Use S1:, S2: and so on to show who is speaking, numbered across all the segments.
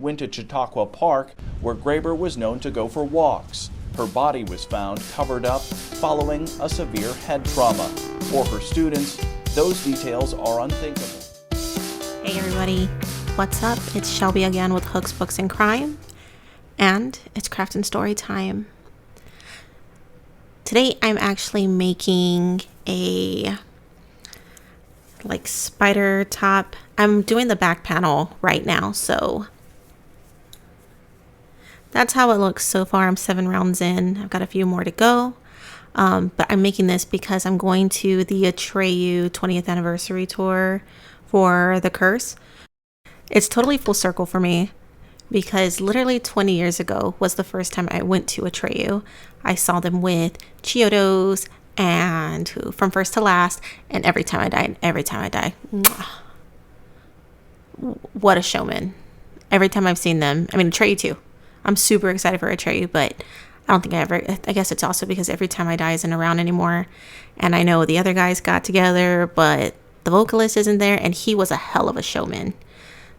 S1: Went to Chautauqua Park, where Graber was known to go for walks. Her body was found covered up following a severe head trauma. For her students, those details are unthinkable.
S2: Hey everybody, what's up? It's Shelby again with Hooks, Books, and Crime, and it's craft and story time. Today I'm actually making a spider top. I'm doing the back panel right now, so that's how it looks so far. I'm 7 rounds in. I've got a few more to go. But I'm making this because I'm going to the Atreyu 20th anniversary tour for The Curse. It's totally full circle for me because literally 20 years ago was the first time I went to Atreyu. I saw them with Chiodos and From First to Last, and Every Time I Die. Mwah. What a showman. Every time I've seen them, Atreyu too. I'm super excited for Atreyu, but I don't think I guess it's also because Every Time I Die isn't around anymore. And I know the other guys got together, but the vocalist isn't there, and he was a hell of a showman.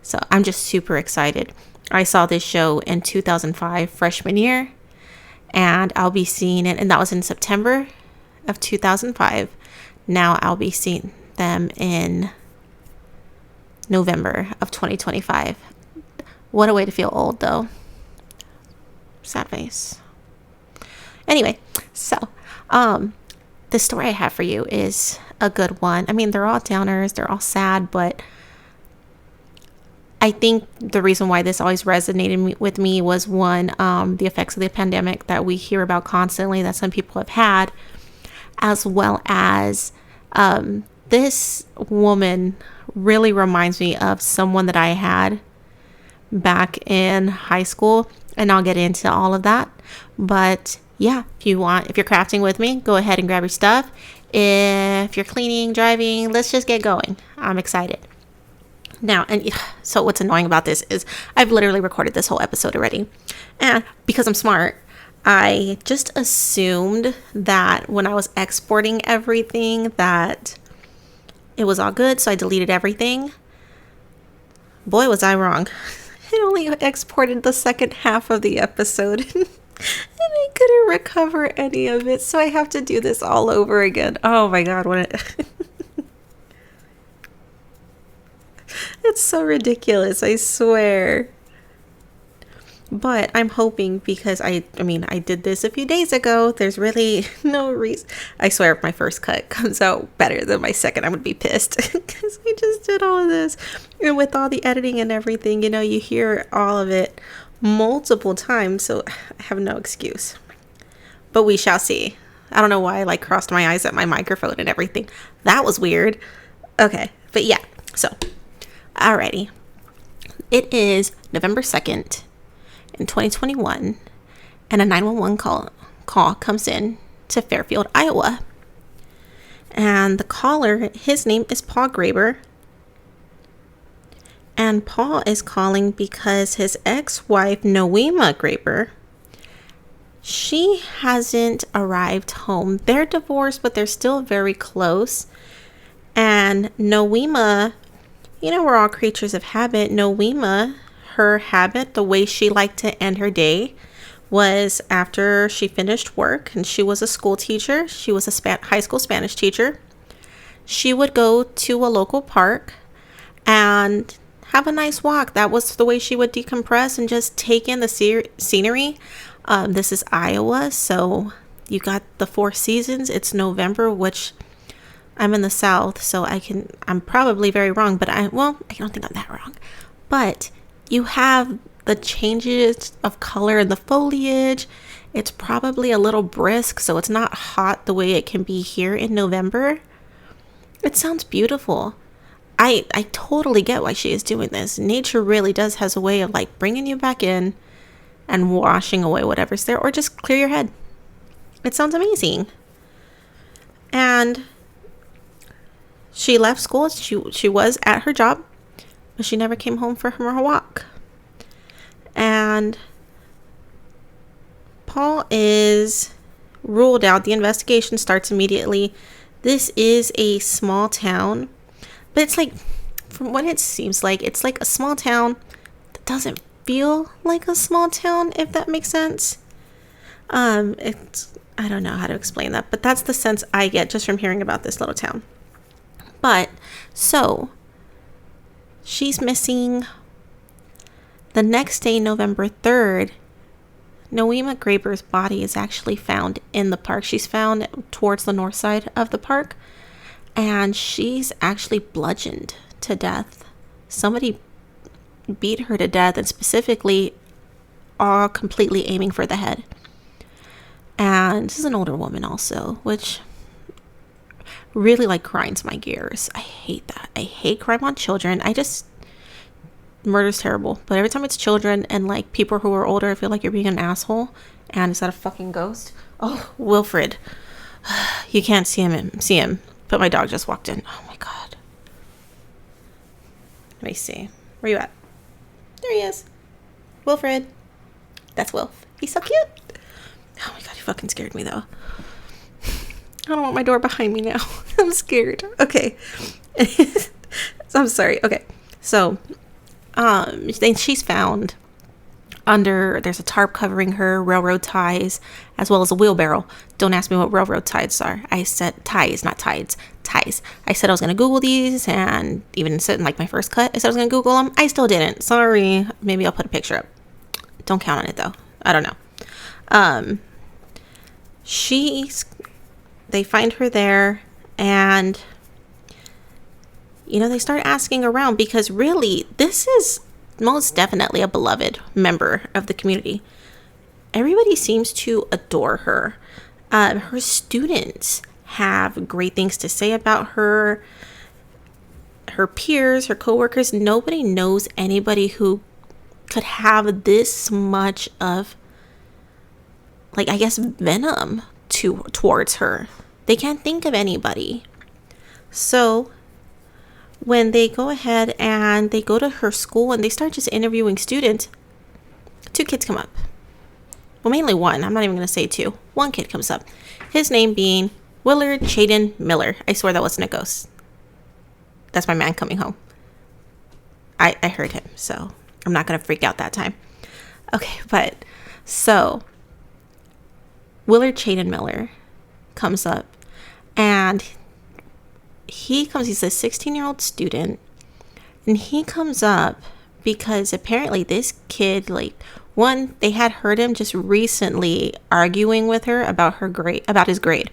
S2: So I'm just super excited. I saw this show in 2005, freshman year, and I'll be seeing it, and that was in September of 2005. Now I'll be seeing them in November of 2025. What a way to feel old, though. Sad face. Anyway, so the story I have for you is a good one. They're all downers, they're all sad, but I think the reason why this always resonated with me was one, the effects of the pandemic that we hear about constantly that some people have had, as well as this woman really reminds me of someone that I had back in high school, and I'll get into all of that. But yeah, if you're crafting with me, go ahead and grab your stuff. If you're cleaning, driving, let's just get going. I'm excited. Now, and so what's annoying about this is I've literally recorded this whole episode already. And because I'm smart, I just assumed that when I was exporting everything that it was all good. So I deleted everything. Boy, was I wrong. I only exported the second half of the episode and I couldn't recover any of it. So I have to do this all over again. Oh my God. It's so ridiculous. I swear. But I'm hoping because I did this a few days ago. There's really no reason. I swear if my first cut comes out better than my second, I'm going to be pissed because I just did all of this. And with all the editing and everything, you hear all of it multiple times. So I have no excuse. But we shall see. I don't know why I crossed my eyes at my microphone and everything. That was weird. Okay. But yeah. So, alrighty. It is November 2nd. In 2021, and a 911 call comes in to Fairfield, Iowa. And the caller, his name is Paul Graber. And Paul is calling because his ex-wife, Nohema Graber, she hasn't arrived home. They're divorced, but they're still very close. And Nohema, we're all creatures of habit. Nohema, her habit, the way she liked to end her day was after she finished work, and she was a school teacher. She was a high school Spanish teacher. She would go to a local park and have a nice walk. That was the way she would decompress and just take in the scenery. This is Iowa, so you got the 4 seasons. It's November, which I'm in the South, so I'm probably very wrong, but I don't think I'm that wrong. But you have the changes of color in the foliage. It's probably a little brisk, so it's not hot the way it can be here in November. It sounds beautiful. I totally get why she is doing this. Nature really has a way of bringing you back in and washing away whatever's there, or just clear your head. It sounds amazing. And she left school. She was at her job, but she never came home for her walk. And Paul is ruled out. The investigation starts immediately. This is a small town, but it's from what it seems like, it's a small town that doesn't feel like a small town, if that makes sense. I don't know how to explain that, but that's the sense I get just from hearing about this little town. But so she's missing. The next day, November 3rd, Nohema Graber's body is actually found in the park. She's found towards the north side of the park, and she's actually bludgeoned to death. Somebody beat her to death, and specifically all completely aiming for the head. And this is an older woman also, which really like grinds my gears. I hate that. I hate crime on children. Murder's terrible, but every time it's children and like people who are older, I feel like you're being an asshole. And is that a fucking ghost? Oh, Wilfred. You can't see him, but my dog just walked in. Oh my god. Let me see. Where you at? There he is. Wilfred. That's Wilf. He's so cute. Oh my god, he fucking scared me though. I don't want my door behind me now. I'm scared. Okay. I'm sorry. Okay. So, then she's found there's a tarp covering her, railroad ties, as well as a wheelbarrow. Don't ask me what railroad ties are. I said ties, not tides. Ties. I said I was going to Google these, and even said in like my first cut, I said I was going to Google them. I still didn't. Sorry. Maybe I'll put a picture up. Don't count on it though. I don't know. They find her there, and they start asking around, because really this is most definitely a beloved member of the community. Everybody seems to adore her. Her students have great things to say about her. Her peers, her coworkers, nobody knows anybody who could have this much of, like, I guess, venom towards her. They can't think of anybody. So when they go ahead and they go to her school and they start just interviewing students, 2 kids come up. Well, mainly one. I'm not even going to say 2. 1 kid comes up. His name being Willard Chaden Miller. I swear that wasn't a ghost. That's my man coming home. I heard him, so I'm not going to freak out that time. Okay, but so Willard Chaden Miller comes up, and he's a 16-year-old student, and he comes up because apparently this kid, they had heard him just recently arguing with her about his grade.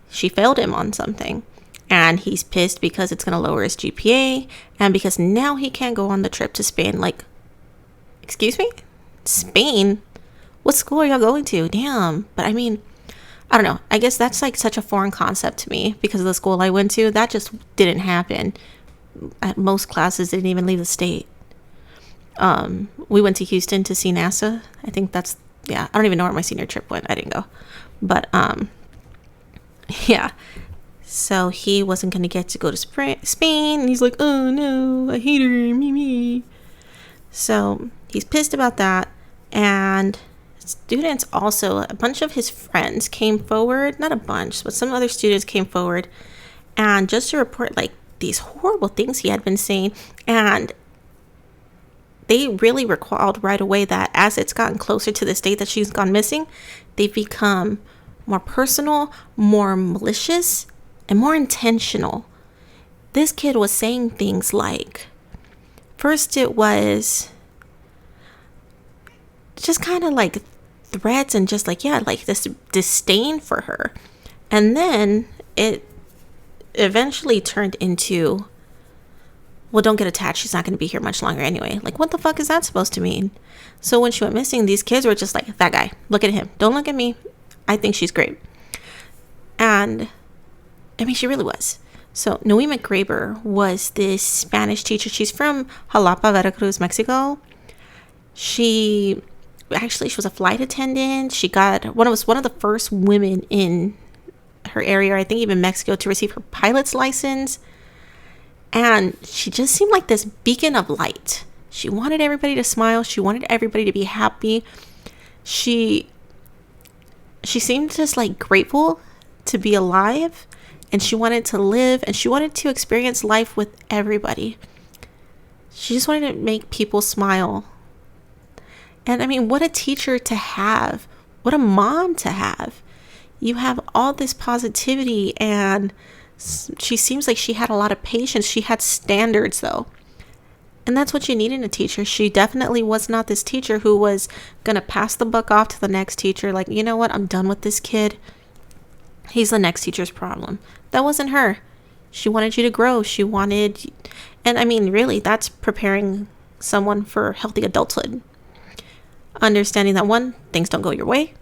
S2: She failed him on something, and he's pissed because it's going to lower his GPA, and because now he can't go on the trip to Spain. Like, excuse me? Spain? What school are y'all going to? Damn. But I mean, I don't know. I guess that's like such a foreign concept to me because of the school I went to. That just didn't happen. At most classes didn't even leave the state. We went to Houston to see NASA. I think I don't even know where my senior trip went. I didn't go. But, yeah. So he wasn't going to get to go to Spain. And he's like, oh no, I hate her, me. So he's pissed about that. And students also, a bunch of his friends came forward, not a bunch, but some other students came forward, and just to report like these horrible things he had been saying. And they really recalled right away that as it's gotten closer to this date that she's gone missing, they've become more personal, more malicious, and more intentional. This kid was saying things like, first it was just kind of like threats and just like, like this disdain for her. And then it eventually turned into, well, don't get attached. She's not going to be here much longer anyway. Like, what the fuck is that supposed to mean? So when she went missing, these kids were just like, that guy, look at him. Don't look at me. I think she's great. And I mean, she really was. So Nohema Graber was this Spanish teacher. She's from Jalapa, Veracruz, Mexico. She was a flight attendant. She was one of the first women in her area, I think even Mexico, to receive her pilot's license. And she just seemed like this beacon of light. She wanted everybody to smile. She wanted everybody to be happy. She seemed just like grateful to be alive, and she wanted to live, and she wanted to experience life with everybody. She just wanted to make people smile And I mean, what a teacher to have. What a mom to have. You have all this positivity, and she seems like she had a lot of patience. She had standards, though. And that's what you need in a teacher. She definitely was not this teacher who was going to pass the buck off to the next teacher. Like, you know what? I'm done with this kid. He's the next teacher's problem. That wasn't her. She wanted you to grow. And I mean, really, that's preparing someone for healthy adulthood. Understanding that, one, things don't go your way.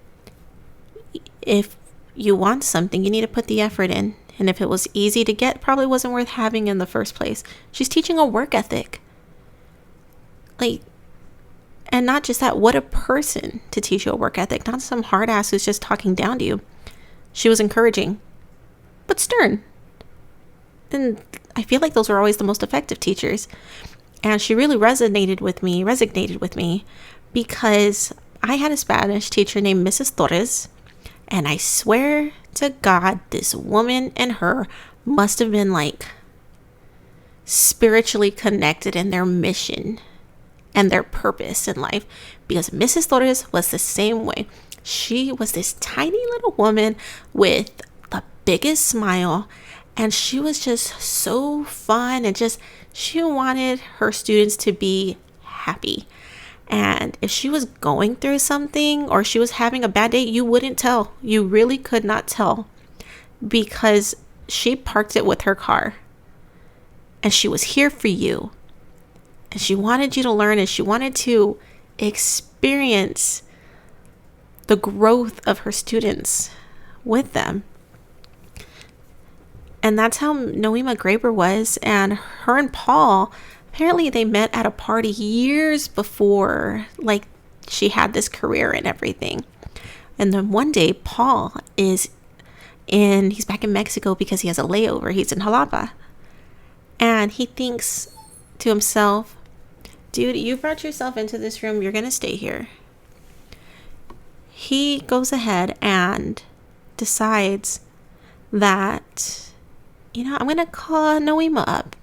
S2: If you want something, you need to put the effort in. And if it was easy to get, probably wasn't worth having in the first place. She's teaching a work ethic. And not just that, what a person to teach you a work ethic, not some hard ass who's just talking down to you. She was encouraging, but stern. And I feel like those are always the most effective teachers. And she really resonated with me because I had a Spanish teacher named Mrs. Torres. And I swear to God, this woman and her must have been spiritually connected in their mission and their purpose in life, because Mrs. Torres was the same way. She was this tiny little woman with the biggest smile, and she was just so fun, and she wanted her students to be happy. And if she was going through something or she was having a bad day, you wouldn't tell. You really could not tell, because she parked it with her car, and she was here for you. And she wanted you to learn, and she wanted to experience the growth of her students with them. And that's how Nohema Graber was. And her and Paul, apparently they met at a party years before, she had this career and everything. And then one day, Paul he's back in Mexico because he has a layover. He's in Jalapa. And he thinks to himself, dude, you brought yourself into this room. You're going to stay here. He goes ahead and decides that, I'm going to call Nohema up.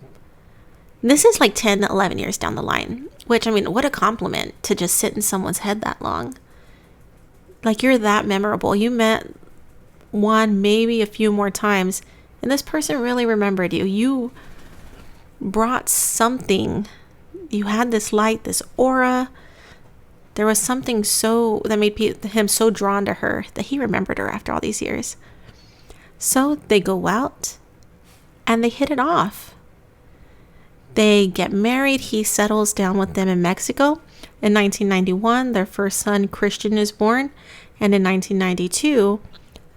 S2: This is 10, 11 years down the line, which, what a compliment to just sit in someone's head that long. You're that memorable. You met one, maybe a few more times, and this person really remembered you. You brought something. You had this light, this aura. There was something that made him so drawn to her that he remembered her after all these years. So they go out and they hit it off. They get married. He settles down with them in Mexico. In 1991, their first son, Christian, is born. And in 1992,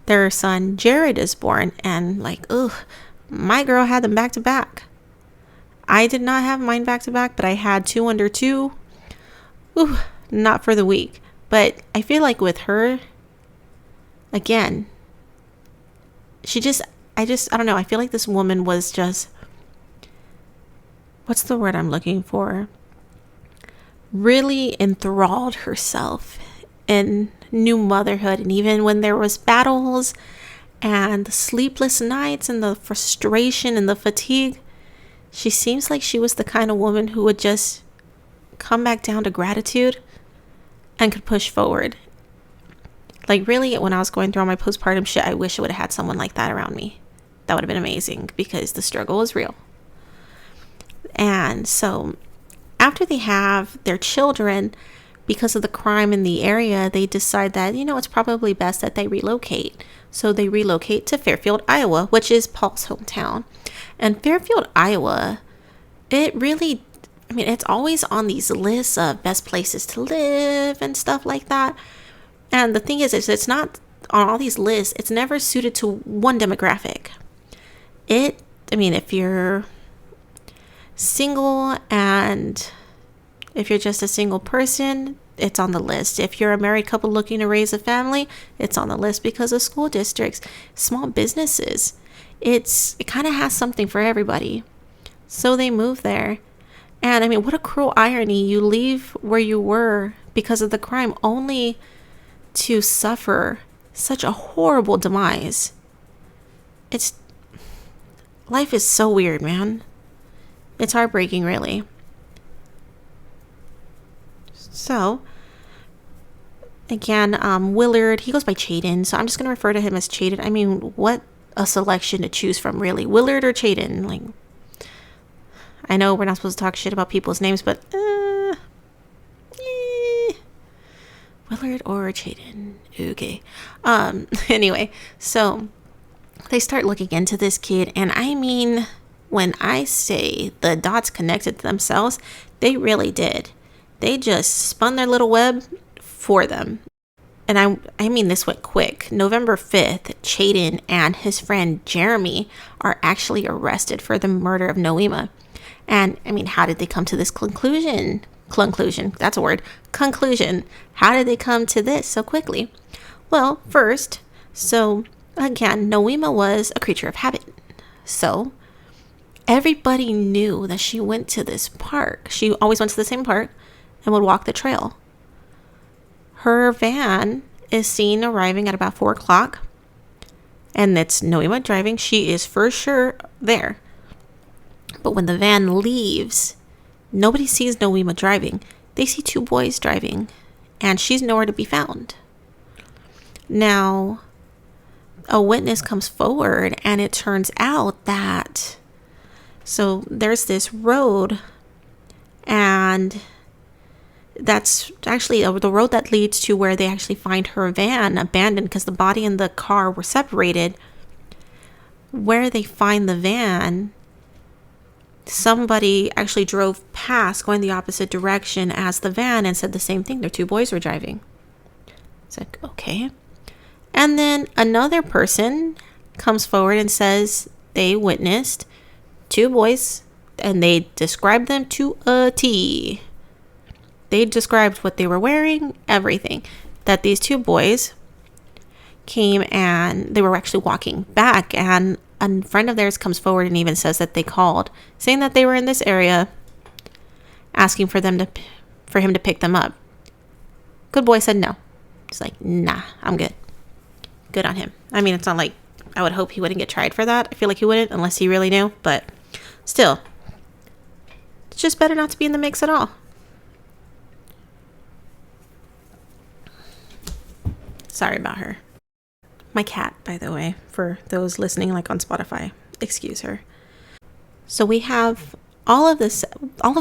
S2: their son, Jared, is born. And my girl had them back to back. I did not have mine back to back, but I had 2 under 2. Ooh, not for the weak. But I feel like with her, again, I don't know. I feel like this woman was just, what's the word I'm looking for? Really enthralled herself in new motherhood. And even when there was battles and the sleepless nights and the frustration and the fatigue, she seems like she was the kind of woman who would just come back down to gratitude and could push forward. Really, when I was going through all my postpartum shit, I wish I would have had someone like that around me. That would have been amazing, because the struggle is real. And so after they have their children, because of the crime in the area, they decide that, it's probably best that they relocate. So they relocate to Fairfield, Iowa, which is Paul's hometown. And Fairfield, Iowa, it really, it's always on these lists of best places to live and stuff like that. And the thing is it's not on all these lists. It's never suited to one demographic. If you're single and if you're just a single person, it's on the list. If you're a married couple looking to raise a family, it's on the list because of school districts, small businesses. It kind of has something for everybody. So they move there. And what a cruel irony. You leave where you were because of the crime only to suffer such a horrible demise. Life is so weird, man. It's heartbreaking, really. So Again, Willard, he goes by Chaden, so I'm just going to refer to him as Chaden. I mean, what a selection to choose from, really. Willard or Chaden? Like, I know we're not supposed to talk shit about people's names, but Willard or Chaden. Okay. Anyway, so they start looking into this kid, and I mean, when I say the dots connected to themselves, they really did. They just spun their little web for them. And I mean, this went quick. November 5th, Chaden and his friend Jeremy are actually arrested for the murder of Nohema. And I mean, how did they come to this conclusion? That's a word. Conclusion. How did they come to this so quickly? Well, first, so again, Nohema was a creature of habit. So everybody knew that she went to this park. She always went to the same park and would walk the trail. Her van is seen arriving at about 4 o'clock. And it's Nohema driving. She is for sure there. But when the van leaves, nobody sees Nohema driving. They see 2 boys driving. And she's nowhere to be found. Now, a witness comes forward, and it turns out that... So there's this road, and that's actually the road that leads to where they actually find her van abandoned because the body and the car were separated. Where they find the van, somebody actually drove past going the opposite direction as the van and said the same thing. Their 2 boys were driving. It's like, okay. And then another person comes forward and says they witnessed 2 boys, and they described them to a T. They described what they were wearing, everything. That these 2 boys came and they were actually walking back, and a friend of theirs comes forward and even says that they called, saying that they were in this area, asking for him to pick them up. Good boy said no. He's like, nah, I'm good. Good on him. I mean, it's not like I would hope he wouldn't get tried for that. I feel like he wouldn't unless he really knew, but still, it's just better not to be in the mix at all. Sorry about her. My cat, by the way, for those listening like on Spotify. Excuse her. So we have all of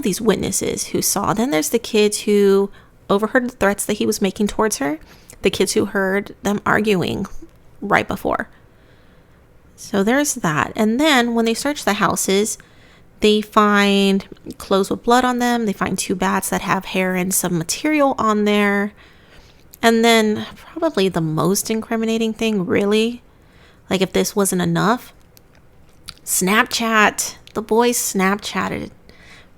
S2: these witnesses who saw. Then there's the kids who overheard the threats that he was making towards her. The kids who heard them arguing right before. So there's that. And then when they search the houses, they find clothes with blood on them. They find 2 bats that have hair and some material on there. And then probably the most incriminating thing, really, like if this wasn't enough, Snapchat. The boys Snapchatted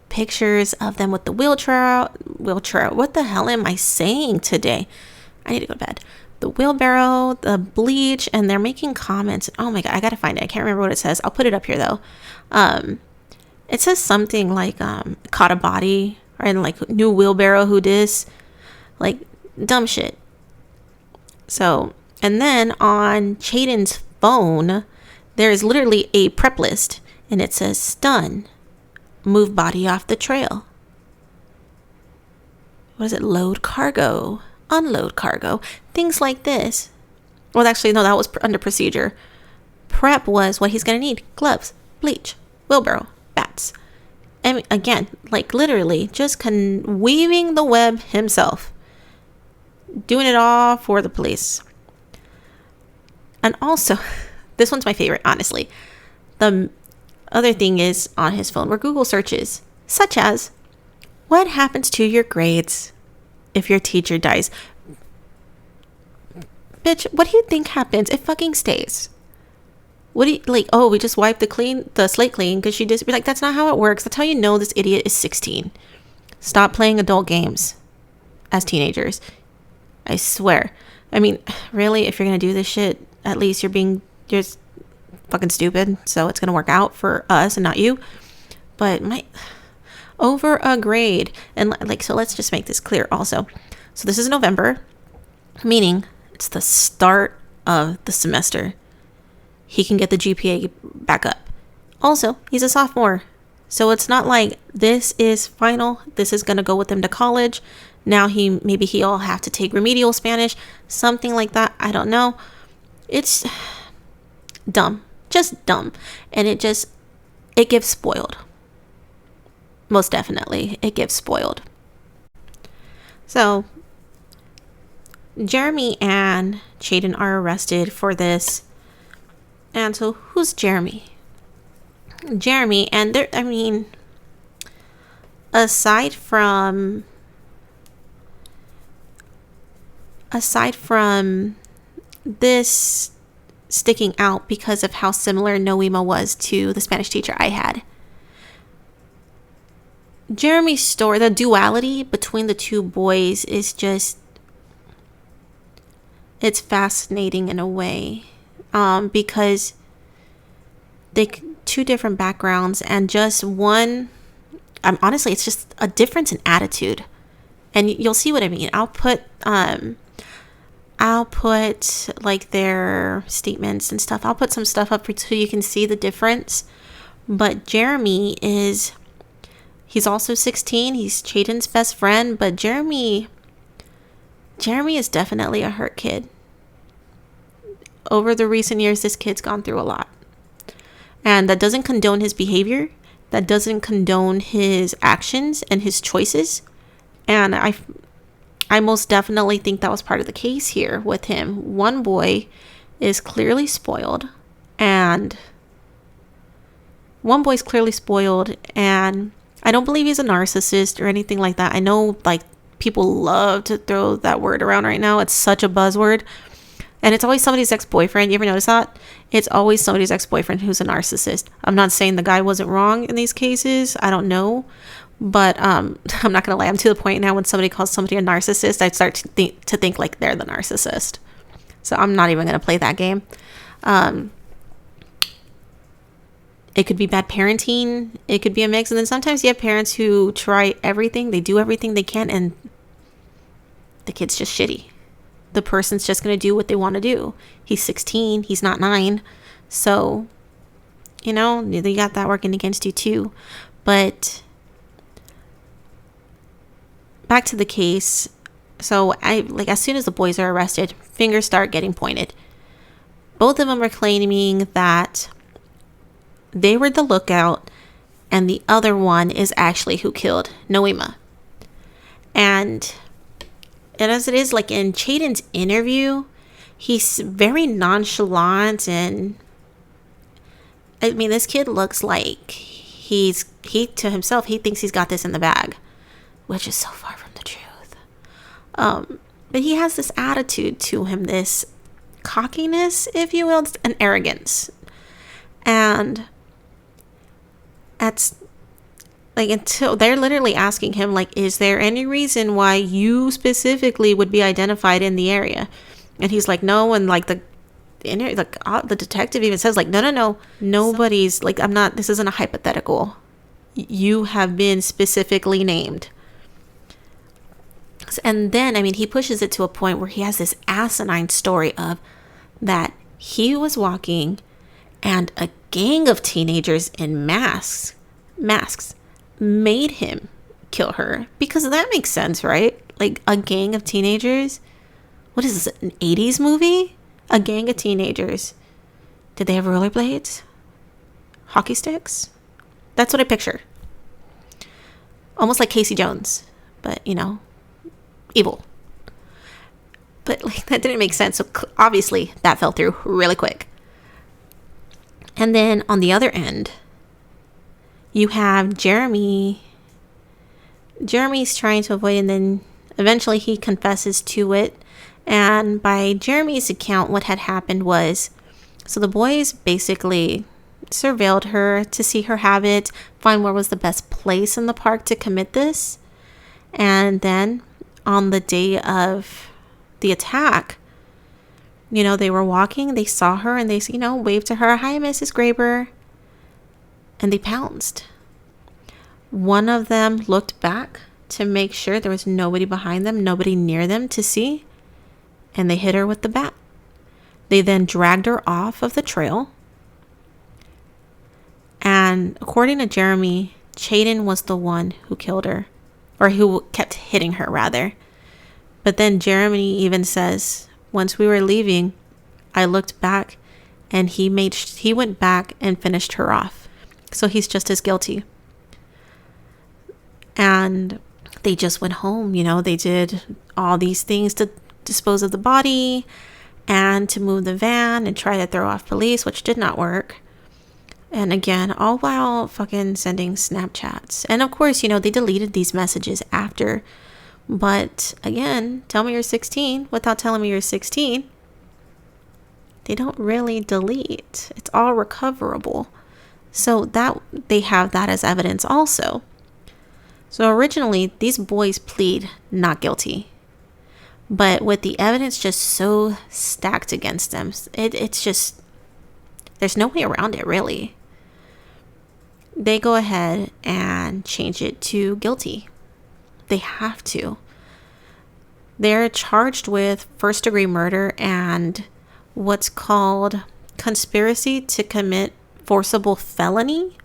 S2: pictures of them with the wheelchair. What the hell am I saying today? I need to go to bed. The wheelbarrow, the bleach, and they're making comments. Oh my God, I gotta find it. I can't remember what it says. I'll put it up here though. It says something like caught a body, or like new wheelbarrow, who dis, like dumb shit. So, and then on Chaden's phone, there is literally a prep list, and it says stun, move body off the trail. What is it? Load cargo, unload cargo, things like this. Well, actually, no, that was under procedure. Prep was what he's going to need: gloves, bleach, wheelbarrow, bats. And again, like literally just weaving the web himself. Doing it all for the police. And also, this one's my favorite, honestly. The other thing is on his phone were Google searches, such as, what happens to your grades if your teacher dies? Bitch, what do you think happens? It fucking stays. What do you, like, oh, we just wiped the slate clean because she just be like, that's not how it works. That's how you know this idiot is 16. Stop playing adult games as teenagers. I swear. I mean, really, if you're going to do this shit, at least you're just fucking stupid. So it's going to work out for us and not you. But over a grade. And like, so let's just make this clear also. So this is November, meaning it's the start of the semester. He can get the GPA back up. Also, he's a sophomore. So it's not like this is final. This is going to go with him to college. Now he'll have to take remedial Spanish, something like that. I don't know. It's dumb, just dumb. And it gives spoiled. Most definitely, it gives spoiled. So Jeremy and Chaden are arrested for this. And so who's Jeremy? Jeremy, and there, I mean, aside from this sticking out because of how similar Nohema was to the Spanish teacher I had, Jeremy's story, the duality between the two boys is just, it's fascinating in a way, because they two different backgrounds, and just one, honestly, it's just a difference in attitude, and you'll see what I mean. I'll put like their statements and stuff. I'll put some stuff up so you can see the difference. But Jeremy he's also 16. He's Chaden's best friend, but Jeremy is definitely a hurt kid. Over the recent years, this kid's gone through a lot. And that doesn't condone his behavior. That doesn't condone his actions and his choices. And I most definitely think that was part of the case here with him. One boy is clearly spoiled, and I don't believe he's a narcissist or anything like that. I know, like, people love to throw that word around right now. It's such a buzzword. And it's always somebody's ex-boyfriend. You ever notice that? It's always somebody's ex-boyfriend who's a narcissist. I'm not saying the guy wasn't wrong in these cases. I don't know. But I'm not going to lie. I'm to the point now when somebody calls somebody a narcissist, I start to think like they're the narcissist. So I'm not even going to play that game. It could be bad parenting. It could be a mix. And then sometimes you have parents who try everything. They do everything they can, and the kid's just shitty. The person's just going to do what they want to do. He's 16. He's not 9. So, you got that working against you too. But back to the case. So as soon as the boys are arrested, fingers start getting pointed. Both of them are claiming that they were the lookout, and the other one is actually who killed Nohema. And as it is, like in Chaden's interview, he's very nonchalant, and I mean, this kid looks like he to himself, he thinks he's got this in the bag, which is so far from the truth. But he has this attitude to him, this cockiness, if you will, an arrogance. And that's like, until they're literally asking him, like, is there any reason why you specifically would be identified in the area? And he's like, no. And like the detective even says, like, no, nobody's, like, this isn't a hypothetical. You have been specifically named. And then, I mean, he pushes it to a point where he has this asinine story of that he was walking and a gang of teenagers in masks made him kill her, because that makes sense, right? Like, a gang of teenagers. What is this, an 80s movie? A gang of teenagers. Did they have rollerblades? Hockey sticks? That's what I picture. Almost like Casey Jones, but evil. But like, that didn't make sense. So obviously that fell through really quick. And then on the other end, you have Jeremy. Jeremy's trying to avoid, and then eventually he confesses to it. And by Jeremy's account, what had happened was, so the boys basically surveilled her to see her habit, find where was the best place in the park to commit this. And then on the day of the attack, they were walking, they saw her, and they, waved to her, "Hi, Mrs. Graber." And they pounced. One of them looked back to make sure there was nobody behind them, nobody near them to see, and they hit her with the bat. They then dragged her off of the trail. And according to Jeremy, Chaden was the one who killed her. or who kept hitting her rather. But then Jeremy even says, once we were leaving, I looked back and he went back and finished her off. So he's just as guilty. And they just went home, they did all these things to dispose of the body and to move the van and try to throw off police, which did not work. And again, all while fucking sending Snapchats. And of course, they deleted these messages after. But again, tell me you're 16 without telling me you're 16. They don't really delete. It's all recoverable. So that they have that as evidence also. So originally, these boys plead not guilty. But with the evidence just so stacked against them, it's just, there's no way around it, really. They go ahead and change it to guilty. They have to. They're charged with first-degree murder and what's called conspiracy to commit forcible felony.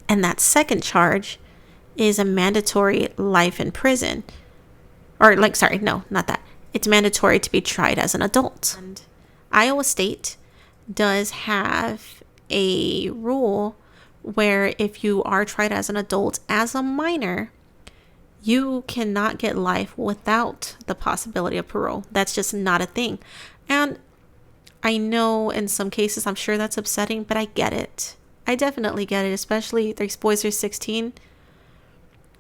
S2: And that second charge is a mandatory life in prison. Or no, not that. It's mandatory to be tried as an adult. And Iowa State does have a rule where if you are tried as an adult as a minor, you cannot get life without the possibility of parole. That's just not a thing. And I know in some cases, I'm sure that's upsetting, but I get it. I definitely get it, especially these boys are 16.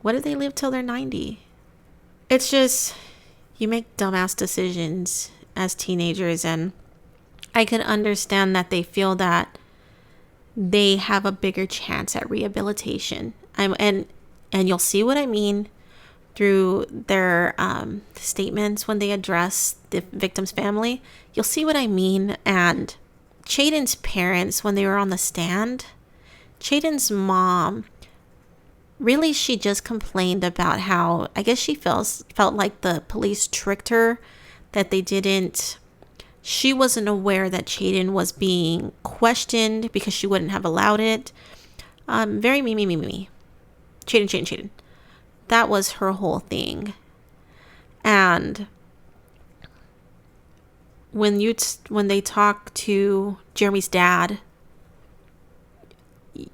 S2: What if they live till they're 90? It's just, you make dumbass decisions as teenagers, and I can understand that they feel that they have a bigger chance at rehabilitation. And you'll see what I mean through their statements when they address the victim's family. You'll see what I mean. And Chaden's parents, when they were on the stand, Chaden's mom, really, she just complained about how, I guess she felt like the police tricked her, that she wasn't aware that Chaden was being questioned because she wouldn't have allowed it. Very me. Chaden. That was her whole thing. And when they talk to Jeremy's dad,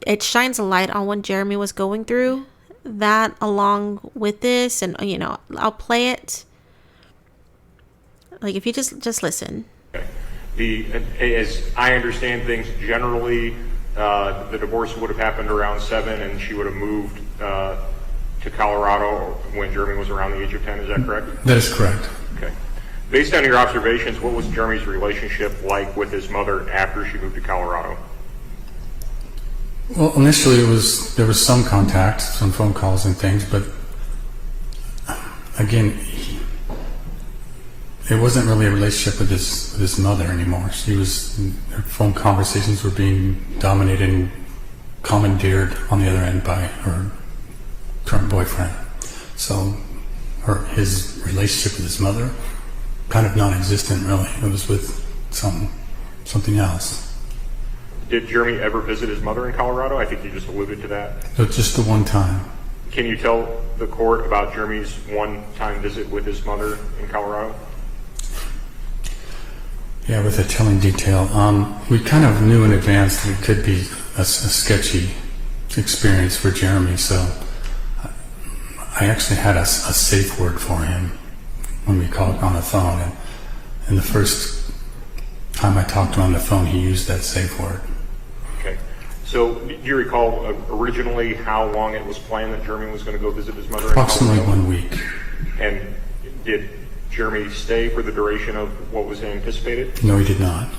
S2: it shines a light on what Jeremy was going through. That along with this, and I'll play it. Like, if you just listen.
S3: As I understand things, generally, the divorce would have happened around 7, and she would have moved to Colorado when Jeremy was around the age of 10. Is that correct?
S4: That is correct.
S3: Okay. Based on your observations, what was Jeremy's relationship like with his mother after she moved to Colorado?
S4: Well, initially there was some contact, some phone calls and things, but again, it wasn't really a relationship with his mother anymore. Her phone conversations were being dominated and commandeered on the other end by her current boyfriend. So his relationship with his mother, kind of non-existent really. It was with something else.
S3: Did Jeremy ever visit his mother in Colorado? I think you just alluded to that.
S4: But just the one time.
S3: Can you tell the court about Jeremy's one-time visit with his mother in Colorado?
S4: Yeah, with a telling detail. We kind of knew in advance that it could be a sketchy experience for Jeremy, so I actually had a safe word for him when we called on the phone, and the first time I talked to him on the phone, he used that safe word.
S3: Okay. So do you recall originally how long it was planned that Jeremy was going to go visit his mother?
S4: Approximately 1 week.
S3: And did Jeremy stay for the duration of what was anticipated?
S4: No, he did not.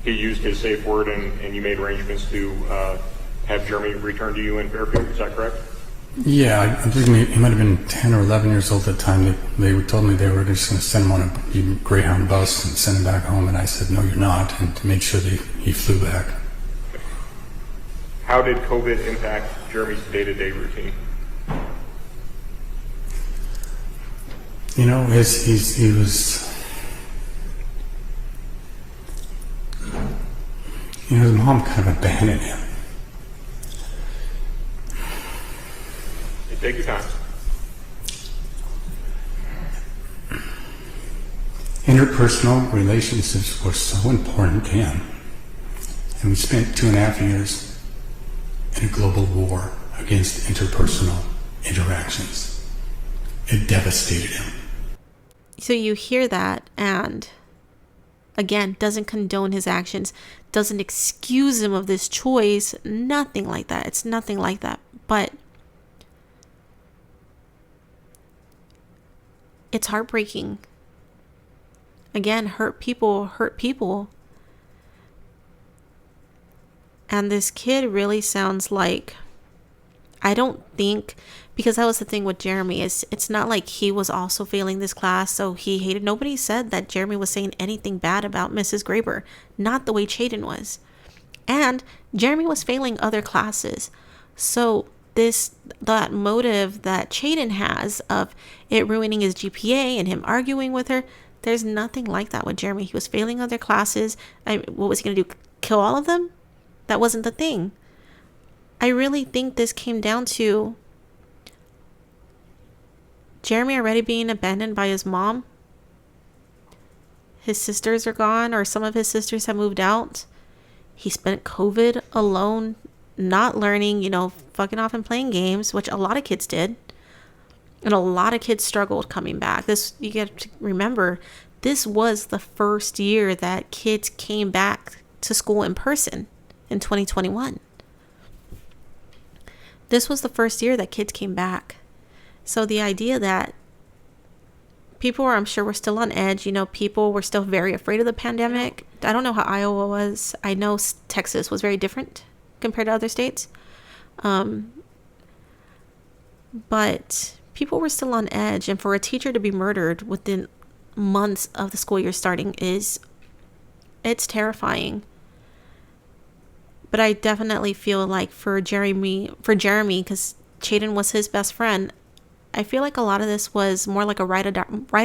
S3: He used his safe word, and you made arrangements to have Jeremy return to you in Fairfield, is that correct?
S4: Yeah, I believe he might have been 10 or 11 years old at the time. They told me they were just going to send him on a Greyhound bus and send him back home, and I said, no, you're not, and to make sure that he flew back.
S3: How did COVID impact Jeremy's day-to-day routine?
S4: He was, his mom kind of abandoned him.
S3: Take your time.
S4: Interpersonal relationships were so important to him. And we spent 2.5 years in a global war against interpersonal interactions. It devastated him.
S2: So you hear that, and again, doesn't condone his actions, doesn't excuse him of this choice, nothing like that. It's nothing like that. But it's heartbreaking. Again, hurt people hurt people. And this kid really sounds like, I don't think, because that was the thing with Jeremy, is it's not like he was also failing this class, so he hated. Nobody said that Jeremy was saying anything bad about Mrs. Graber, not the way Chaden was. And Jeremy was failing other classes. So that motive that Chaden has of it ruining his GPA and him arguing with her, there's nothing like that with Jeremy. He was failing other classes. What was he going to do? Kill all of them? That wasn't the thing. I really think this came down to Jeremy already being abandoned by his mom. His sisters are gone, or some of his sisters have moved out. He spent COVID alone, not learning, fucking off and playing games, which a lot of kids did. And a lot of kids struggled coming back. You get to remember, this was the first year that kids came back to school in person in 2021. This was the first year that kids came back. So the idea that people were, I'm sure, were still on edge. People were still very afraid of the pandemic. I don't know how Iowa was. I know Texas was very different compared to other states. But people were still on edge. And for a teacher to be murdered within months of the school year starting it's terrifying. But I definitely feel like for Jeremy, because Chaden was his best friend, I feel like a lot of this was more like a ride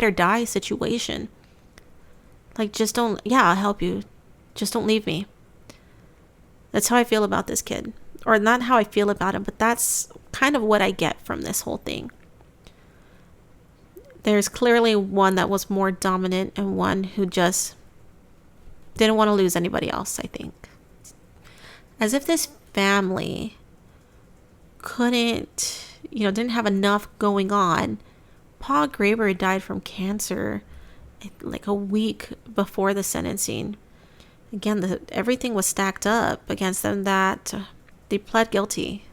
S2: or die situation. Like, just don't, I'll help you. Just don't leave me. That's how I feel about this kid. Or not how I feel about him, but that's kind of what I get from this whole thing. There's clearly one that was more dominant and one who just didn't want to lose anybody else, I think. As if this family couldn't, didn't have enough going on. Pa Graber died from cancer like a week before the sentencing. Again, everything was stacked up against them that they pled guilty.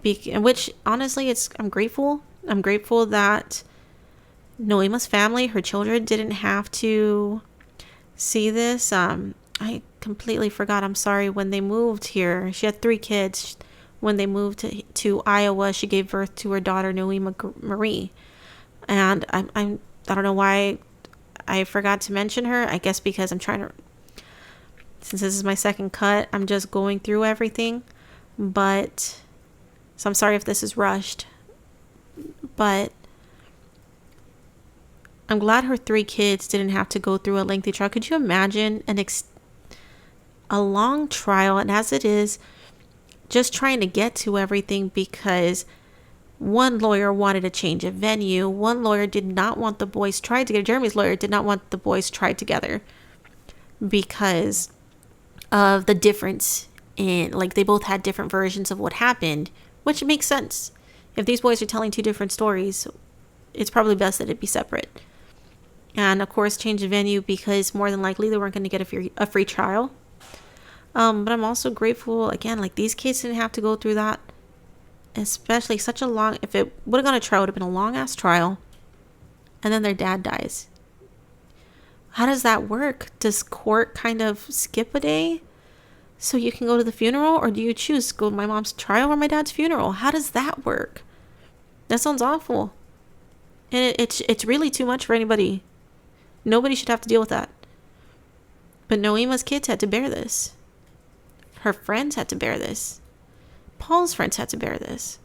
S2: Which, honestly, I'm grateful. I'm grateful that Nohema's family, her children, didn't have to see this. I completely forgot. I'm sorry. When they moved here, she had 3 kids. When they moved to Iowa, she gave birth to her daughter, Nohema Marie. And I don't know why I forgot to mention her. I guess because I'm trying to, since this is my second cut, I'm just going through everything. So I'm sorry if this is rushed. But I'm glad her 3 kids didn't have to go through a lengthy trial. Could you imagine a long trial? And as it is, just trying to get to everything because one lawyer wanted a change of venue. One lawyer did not want the boys tried together. Jeremy's lawyer did not want the boys tried together because of the difference in, like, they both had different versions of what happened, which makes sense. If these boys are telling 2 different stories, it's probably best that it be separate. And of course, change of venue because more than likely they weren't going to get a free trial. But I'm also grateful, again, like, these kids didn't have to go through that. Especially if it would have gone to trial, it would have been a long ass trial. And then their dad dies. How does that work? Does court kind of skip a day so you can go to the funeral? Or do you choose to go to my mom's trial or my dad's funeral? How does that work? That sounds awful. And it's really too much for anybody. Nobody should have to deal with that. But Nohema's kids had to bear this. Her friends had to bear this. Paul's friends had to bear this.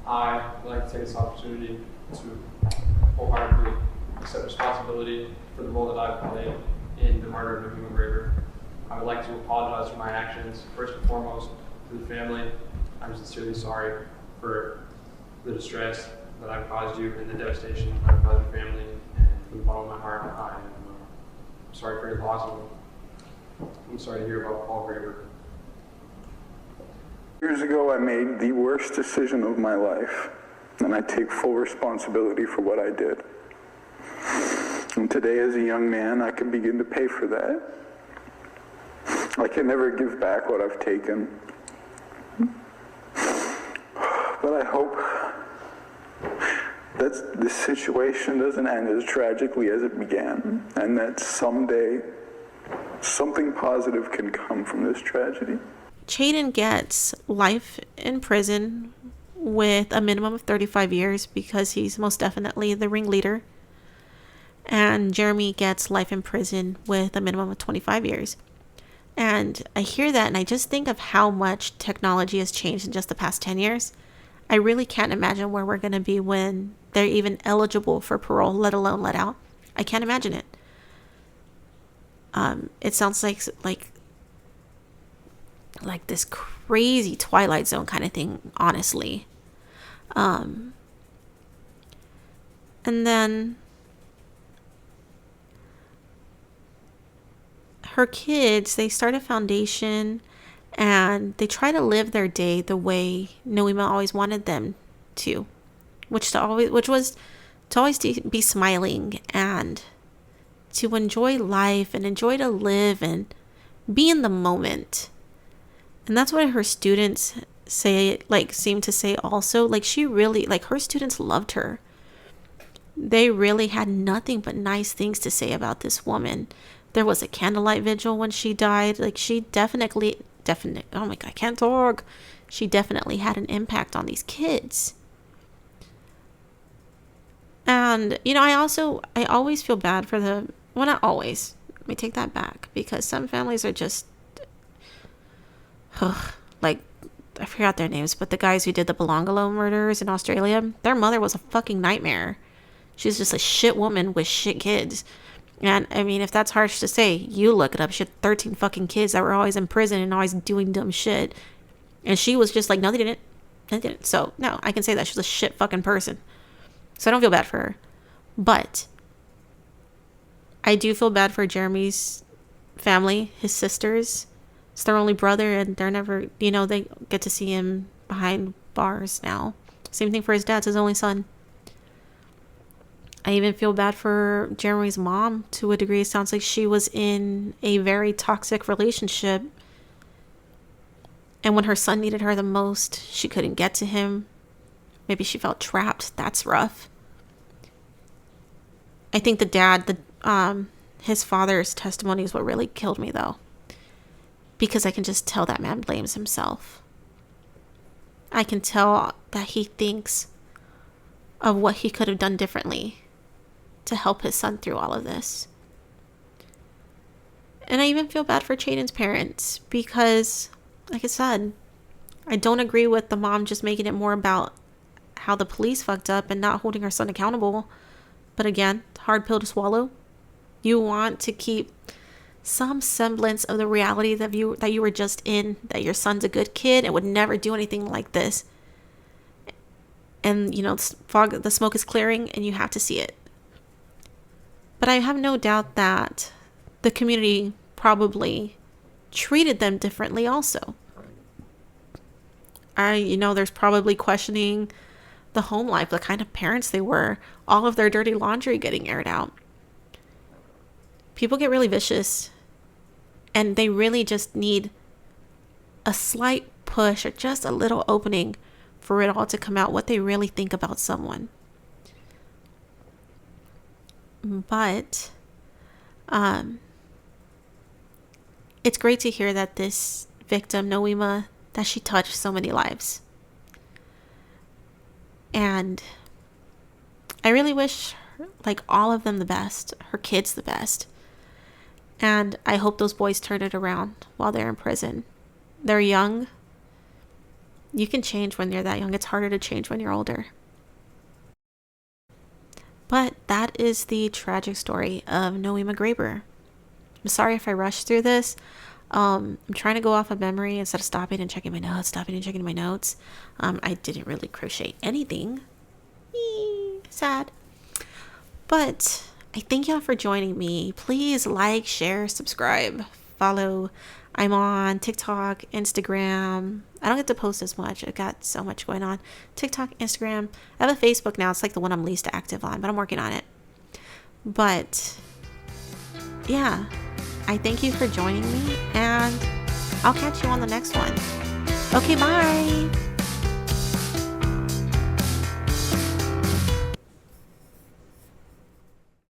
S5: I'd like to take this opportunity to wholeheartedly accept responsibility for the role that I've played in the murder of Nohema Graber. I would like to apologize for my actions, first and foremost, to the family. I'm sincerely sorry for the distress that I've caused you and the devastation I've caused your family. And from the bottom of my heart, I am sorry for your loss. I'm sorry to hear about Paul Graber.
S6: Years ago, I made the worst decision of my life, and I take full responsibility for what I did. And today, as a young man, I can begin to pay for that. I can never give back what I've taken. But I hope that this situation doesn't end as tragically as it began, and that someday something positive can come from this tragedy.
S2: Chaden gets life in prison with a minimum of 35 years because he's most definitely the ringleader. And Jeremy gets life in prison with a minimum of 25 years. And I hear that and I just think of how much technology has changed in just the past 10 years. I really can't imagine where we're going to be when they're even eligible for parole, let alone let out. I can't imagine it. It sounds like this crazy Twilight Zone kind of thing, honestly. And then her kids, they start a foundation and they try to live their day the way Nohema always wanted them to, which was to always be smiling and to enjoy life and enjoy to live and be in the moment. And that's what her students seem to say also. She really, her students loved her. They really had nothing but nice things to say about this woman. There was a candlelight vigil when she died. She definitely, oh my God, I can't talk. She definitely had an impact on these kids. And, I always feel bad for well, not always. Let me take that back, because some families are just, I forgot their names, but the guys who did the Belongolo murders in Australia, their mother was a fucking nightmare. She's just a shit woman with shit kids. And I mean, if that's harsh to say, you look it up. She had 13 fucking kids that were always in prison and always doing dumb shit. And she was just like, no, they didn't. They didn't. So, no, I can say that. She's a shit fucking person. So I don't feel bad for her. But I do feel bad for Jeremy's family, his sisters. It's their only brother, and they're never, they get to see him behind bars now. Same thing for his dad. It's his only son. I even feel bad for Jeremy's mom to a degree. It sounds like she was in a very toxic relationship. And when her son needed her the most, she couldn't get to him. Maybe she felt trapped. That's rough. I think the dad, his father's testimony is what really killed me, though. Because I can just tell that man blames himself. I can tell that he thinks of what he could have done differently to help his son through all of this. And I even feel bad for Chaden's parents because, like I said, I don't agree with the mom just making it more about how the police fucked up and not holding her son accountable. But again, hard pill to swallow. You want to keep some semblance of the reality that you were just in, that your son's a good kid and would never do anything like this. And, the smoke is clearing and you have to see it. But I have no doubt that the community probably treated them differently also. There's probably questioning the home life, the kind of parents they were, all of their dirty laundry getting aired out. People get really vicious, and they really just need a slight push or just a little opening for it all to come out, what they really think about someone. But it's great to hear that this victim, Nohema, that she touched so many lives. And I really wish all of them the best, her kids the best. And I hope those boys turn it around while they're in prison. They're young. You can change when you're that young. It's harder to change when you're older. But that is the tragic story of Nohema Graber. I'm sorry if I rushed through this. I'm trying to go off of memory instead of stopping and checking my notes. I didn't really crochet anything. sad. But I thank y'all for joining me. Please like, share, subscribe, follow. I'm on TikTok, Instagram. I don't get to post as much. I got so much going on. TikTok, Instagram. I have a Facebook now. It's like the one I'm least active on, but I'm working on it. But yeah, I thank you for joining me, and I'll catch you on the next one. Okay, bye.